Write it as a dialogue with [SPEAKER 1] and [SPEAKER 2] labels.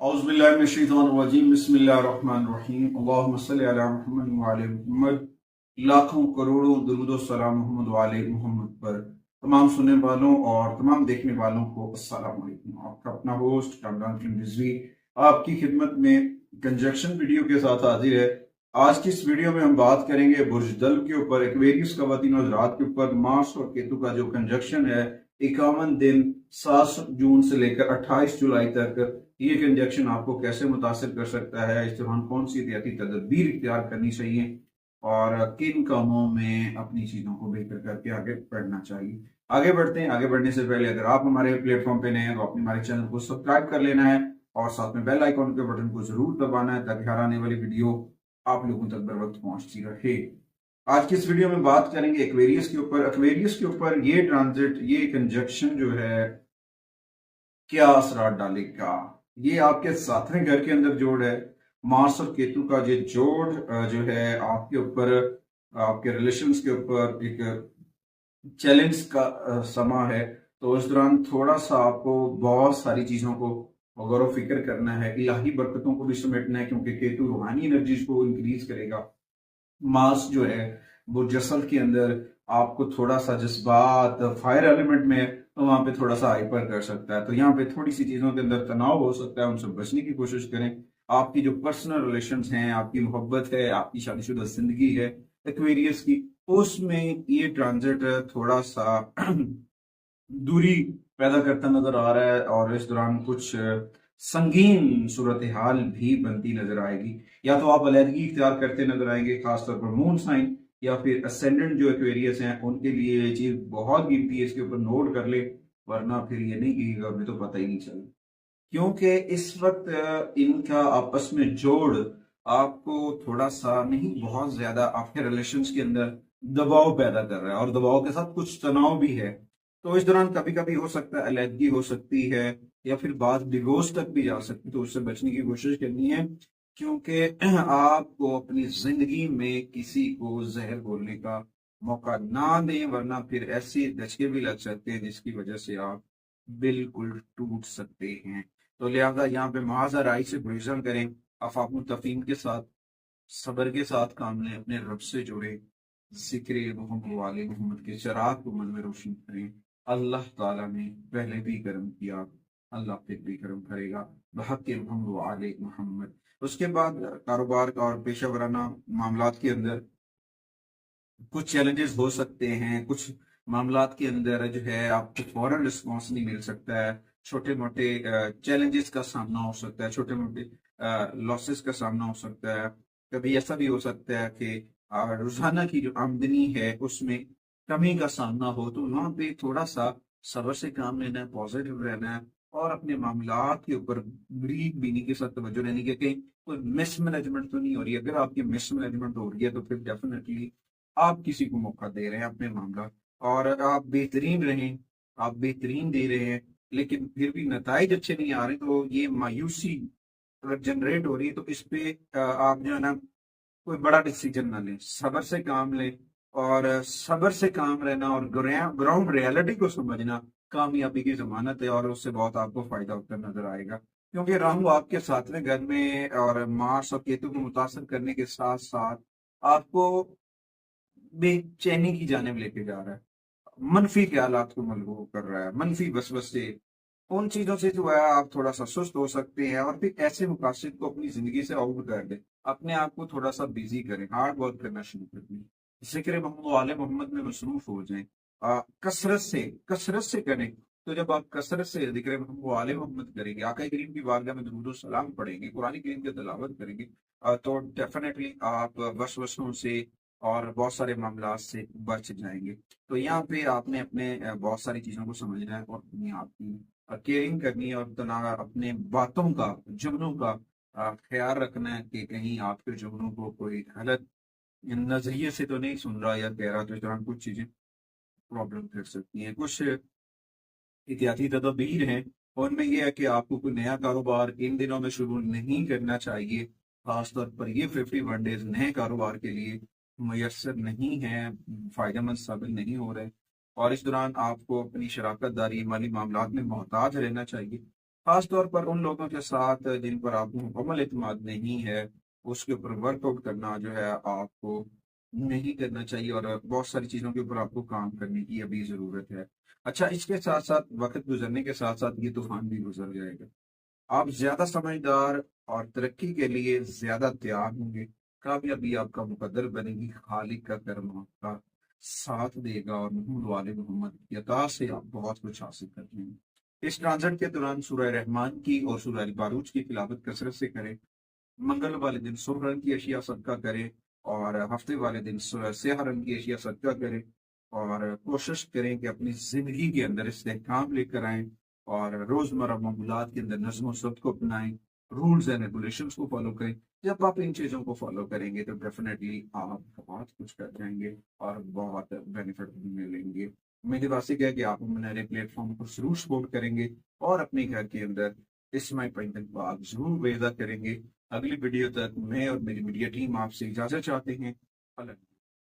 [SPEAKER 1] औज़ुबिल्लाहिमिनश्शैतानिर्रजीम बिस्मिल्लाहिर्रहमानिर्रहीम अल्लाहुम्मा सल्लि अला मुहम्मद व आले मुहम्मद। लाखों करोड़ों दुरूद सलाम मोहम्मद व आले मुहम्मद पर तमाम सुनने वालों और तमाम देखने वालों को अस्सलाम वालेकुम। आपका अपना होस्ट कामरान किंग रिजवी आपकी खिदमत में कंजक्शन वीडियो के साथ हाजिर है। आज की इस वीडियो में हम बात करेंगे बुर्ज दल के ऊपर, एक्वेरियस ख़वातीन और हज़रात के ऊपर मार्स और केतु का जो कंजक्शन है 51 दिन 7 जून से लेकर 28 जुलाई तक, ये कंजक्शन आपको कैसे मुतासिर कर सकता है, इस दौरान कौन सी एहतियाती तदबीर इख्तियार करनी चाहिए और किन कामों में अपनी चीज़ों को बेहतर करके आगे बढ़ना चाहिए। आगे बढ़ते हैं। आगे बढ़ने से पहले अगर आप हमारे प्लेटफॉर्म पे नए हैं तो अपने हमारे चैनल को सब्सक्राइब कर लेना है और साथ में बेल आइकॉन के बटन को जरूर दबाना है ताकि हर आने वाली वीडियो आप लोगों तक बर वक्त पहुंचती रहे। आज की इस वीडियो में बात करेंगे एक्वेरियस के ऊपर। एक्वेरियस के ऊपर ये ट्रांजिट, ये कंजक्शन जो है क्या असरात डालेगा। ये आपके सातवें घर के अंदर जोड़ है। मार्स और केतु का ये जोड़ जो है आपके ऊपर, आपके रिलेशंस के ऊपर एक चैलेंज का समा है। तो इस दौरान थोड़ा सा आपको बहुत सारी चीज़ों को गौर फिक्र करना है, इलाही बरकतों को भी समेटना है क्योंकि केतु रूहानी एनर्जीज को इंक्रीज करेगा। मार्स जो है वो जसल के अंदर आपको थोड़ा सा जज्बात, फायर एलिमेंट में तो वहां पे थोड़ा सा हाइपर कर सकता है। तो यहाँ पे थोड़ी सी चीजों के अंदर तनाव हो सकता है, उनसे बचने की कोशिश करें। आपकी जो पर्सनल रिलेशंस हैं, आपकी मोहब्बत है, आपकी शादीशुदा जिंदगी है एक्वेरियस की, उसमें ये ट्रांजिट थोड़ा सा दूरी पैदा करता नजर आ रहा है और इस दौरान कुछ संगीन सूरत हाल भी बनती नजर आएगी। या तो आप अलहदगी इख्तियार करते नजर आएंगे, खासतौर पर मून साइन या फिर असेंडेंट जो एक्वेरियस हैं उनके लिए ये चीज बहुत कीमती है, इसके ऊपर नोट कर ले वरना फिर ये नहीं कीजिएगा, हमें तो पता ही नहीं चला। क्योंकि इस वक्त इनका आपस में जोड़ आपको थोड़ा सा नहीं, बहुत ज्यादा आपके रिलेशंस के अंदर दबाव पैदा कर रहा है और दबाव के साथ कुछ तनाव भी है। तो इस दौरान कभी कभी हो सकता है अलहदगी हो सकती है या फिर बात डिवोर्स तक भी जा सकती है। तो उससे बचने की कोशिश करनी है क्योंकि आपको अपनी जिंदगी में किसी को जहर बोलने का मौका ना दें वरना फिर ऐसे धचके भी लग सकते हैं जिसकी वजह से आप बिल्कुल टूट सकते हैं। तो लिहाजा यहाँ पे महाजराई से गुरेजन करें, अफाक तफीम के साथ, सब्र के साथ काम लें, अपने रब से जुड़े, जिक्र मोहम्मद वाले मोहम्मद के चराग को मन में रोशन करें। अल्लाह ताला ने पहले भी करम किया, अल्लाह फिर भी करम करेगा बहक मोहम्मद वाले मोहम्मद। उसके बाद कारोबार का और पेशा वराना मामलात के अंदर कुछ चैलेंजेस हो सकते हैं। कुछ मामलात के अंदर जो है आपको फौरन रिस्पॉन्स नहीं मिल सकता है, छोटे मोटे चैलेंजेस का सामना हो सकता है, छोटे मोटे लॉसेस का सामना हो सकता है। कभी ऐसा भी हो सकता है कि रोजाना की जो आमदनी है उसमें कमी का सामना हो, तो वहां पे थोड़ा सा सब्र से काम लेना है, पॉजिटिव रहना है और अपने मामलात के ऊपर बरीक बीनी के साथ तवज्जो रहनी है कि कहीं कोई मिसमैनेजमेंट तो नहीं हो रही। अगर आपकी मिसमैनेजमेंट हो रही है तो फिर डेफिनेटली आप किसी को मौका दे रहे हैं अपने मामला, और आप बेहतरीन रहें, आप बेहतरीन दे रहे हैं लेकिन फिर भी नताइज अच्छे नहीं आ रहे, तो ये मायूसी अगर जनरेट हो रही है तो इस पे आप जो है ना कोई बड़ा डिसीजन ना लें, सब्र से काम लें और सब्र से काम रहना और ग्राउंड रियलिटी को समझना कामयाबी की जमानत है और उससे बहुत आपको फायदा होता नजर आएगा। क्योंकि राहु आपके सातवें घर में और मार्स और केतु को मुतासर करने के साथ साथ आपको बेचैनी की जानिब लेके जा रहा है, मनफी ख्यालात को मलबूर कर रहा है, मनफी वसवसे, उन चीजों से जो है आप थोड़ा सा सुस्त हो सकते हैं और फिर ऐसे मुकासिद को अपनी जिंदगी से आउट कर दें। अपने आप को थोड़ा सा बिजी करें, हार्ड वर्क करना शुरू कर दें, जिक्र मोहम्मद वाले मोहम्मद में मसरूफ हो जाएं। कसरत से करें। तो जब आप कसरत से जिक्र मोहम्मद वाले मोहम्मद करेंगे, आका करीम की बारगाह में दुरूद और सलाम पढ़ेंगे, कुरान करीम की तिलावत करेंगे, तो डेफिनेटली आप वसवसों से और बहुत सारे मामला से बच जाएंगे। तो यहाँ पे आपने अपने बहुत सारी चीजों को समझना है और अपनी आपकी केयरिंग करनी है और अपने बातों का, जुमलों का ख्याल रखना है कि कहीं आपके जुमलों को कोई गलत नजरिए से तो नहीं सुन रहा या कह रहा, तो इस दौरान कुछ चीजें प्रॉब्लम कर सकती हैं। कुछ एहतियाती तदबीर हैं और उनमें यह है कि आपको कोई नया कारोबार इन दिनों में शुरू नहीं करना चाहिए। खासतौर पर ये 51 डेज नए कारोबार के लिए मुयसर नहीं है, फायदेमंद साबित नहीं हो रहे और इस दौरान आपको अपनी शराकत दारी माली मामलात में मोहताज रहना चाहिए। खास तौर पर उन लोगों के साथ जिन पर आपको मुकम्मल एतमाद नहीं है, उसके ऊपर वर्कआउट करना जो है आपको नहीं करना चाहिए, और बहुत सारी चीज़ों के ऊपर आपको काम करने की अभी ज़रूरत है। अच्छा, इसके साथ साथ वक्त गुजरने के साथ साथ ये तूफान भी गुजर जाएगा। आप ज्यादा समझदार और तरक्की के लिए ज्यादा तैयार होंगे, कामयाबी आपका मुकद्दर बनेगी, खालिक का करम आपका साथ देगा, और मोहम्मद वाले मोहम्मद की अता से आप बहुत कुछ हासिल कर लेंगे। इस ट्रांजिट के दौरान सूरह रहमान की और सूरह अल बारूज की तिलावत कसरत से करें। मंगल वाले दिन सुबह रंग की अशिया सदका करें, और हफ्ते वाले दिन स्याह रंग की अशिया सदका करें, और कोशिश करें कि अपनी जिंदगी के अंदर इस्तेहकाम लेकर आएं, और रोजमर्रा मामूलात के अंदर नज़्म और ज़ब्त को अपनाएं, रूल्स एंड रेगुलेशंस को फॉलो करें। जब आप इन चीज़ों को फॉलो करेंगे तो डेफिनेटली आप बहुत कुछ कर जाएंगे और बहुत बेनिफिट मिलेंगे। मेरी बात है कि आप मेरे प्लेटफॉर्म को जरूर सपोर्ट करेंगे, और अपने घर के अंदर इस माई पेंटिंग को आप जरूर वेदा करेंगे। अगली वीडियो तक मैं और मेरी मीडिया टीम आपसे इजाजत चाहते हैं। अल्लाह।